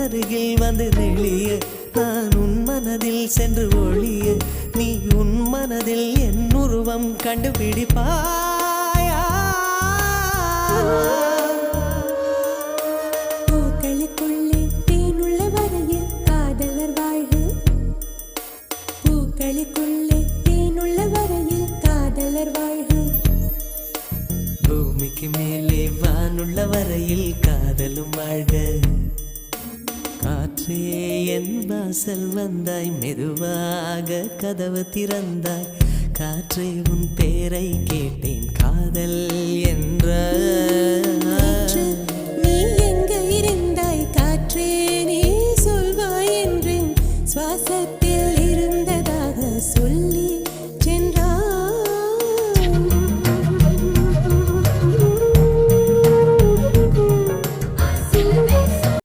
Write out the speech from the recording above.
அருகில் வந்து நெளிய நான் உன் மனதில் சென்று ஒளிய நீ உன் மனதில் என் உருவம் கண்டுபிடிப்பாயா பூக்களுக்குள்ளே தேனுள்ள வரையில் காதலர் வாழ்க பூக்களுக்குள்ளே தேனுள்ள வரையில் காதலர் வாழ்க பூமிக்கு மேலே வானுள்ள வரையில் காதலும் வாழ்க காற்றே என் வாசல் வந்தாய் மெதுவாக கதவு திறந்தாய் காற்றே உன் பேரை கேட்டேன் காதல் என்ற